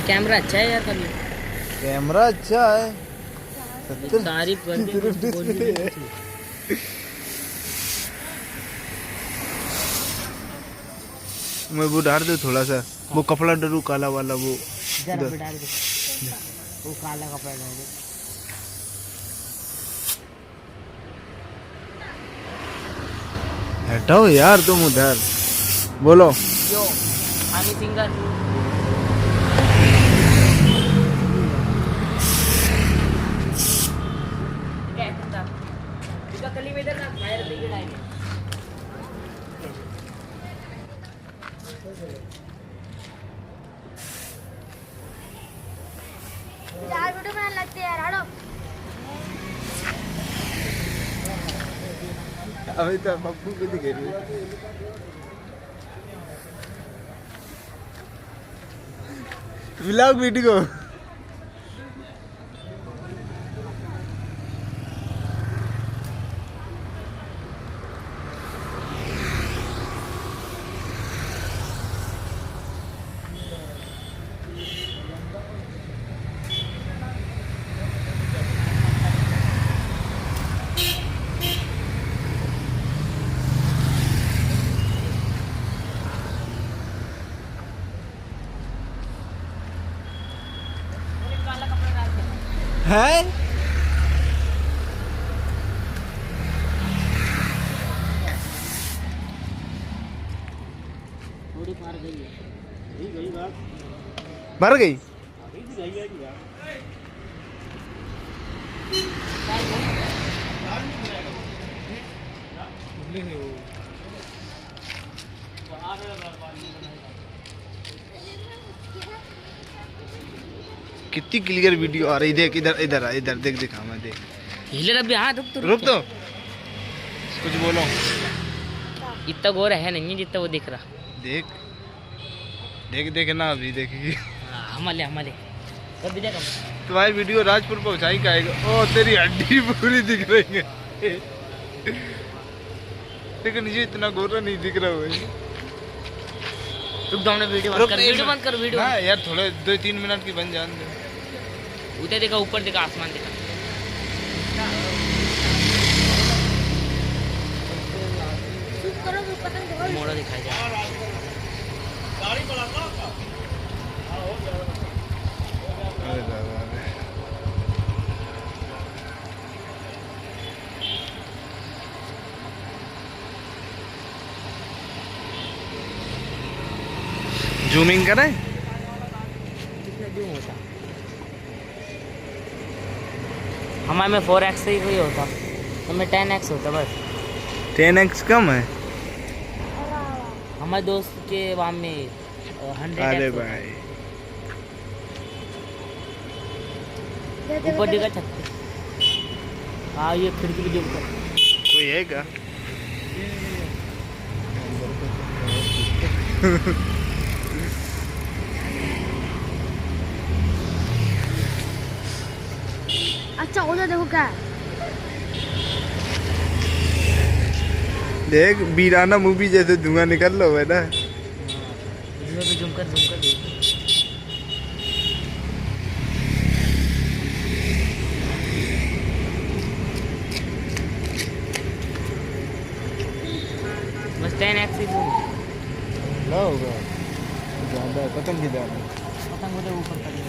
Camera अच्छा है यार कभी। कैमरा अच्छा है, तारीफ कर दे। मैं वो डाल दे थोड़ा सा, वो कपड़ा डरू काला वाला वो जरा भी डाल दे, वो काला कपड़ा डाल दे। हटाओ यार तुम उधर, बोलो। जो हनी सिंगर कली में इधर ना फायर ब्रिगेड आएंगे। यार वीडियो बनाने लगते हैं यार, हटो। अभी तो पप्पू को दिखे रही व्लॉग वीडियो। है थोड़ी मार गई है। मर गई। कितनी क्लियर वीडियो आ रही, देख इधर इधर इधर देख, दिखा मैं देख। हिले अभी, हाँ रुक तो कुछ बोलो। इतना गोरा है नहीं जितना वो दिख रहा। देख देख देख ना, अभी देखिए हमारे कभी देखा तुम्हारी वीडियो राजपुर पहुंचाई का आएगा। ओ तेरी हड्डी पूरी दिख रही है, लेकिन मुझे इतना गोरा नहीं दिख रहा है। रुक दो, वीडियो बंद कर, वीडियो बंद कर, वीडियो हाँ यार थोड़े 2-3 मिनट की बन जान दे। उधर देखा, ऊपर देखा, आसमान देखा। करो तो पतंग ढोल। मोड़ा दिखाई दे। अरे दादा रे। जूमिंग करें? कितना जूम होता हमारे में 4x से ही कोई होता, हमें 10x होता बस। 10x कम है हमारे दोस्त के वहाँ में 100x अरे होता। भाई ऊपर देखा छत पे। हाँ ये खिड़की भी जूम कर। कोई है क्या? अच्छा उधर देखो क्या है। देख वीराना मूवी जैसे धुआं निकल लो है ना। इसमें भी जूम कर देख। बस 10x ही जूम। ना होगा ज़्यादा, पतंग की ज़्यादा। पतंग उधर ऊपर कर।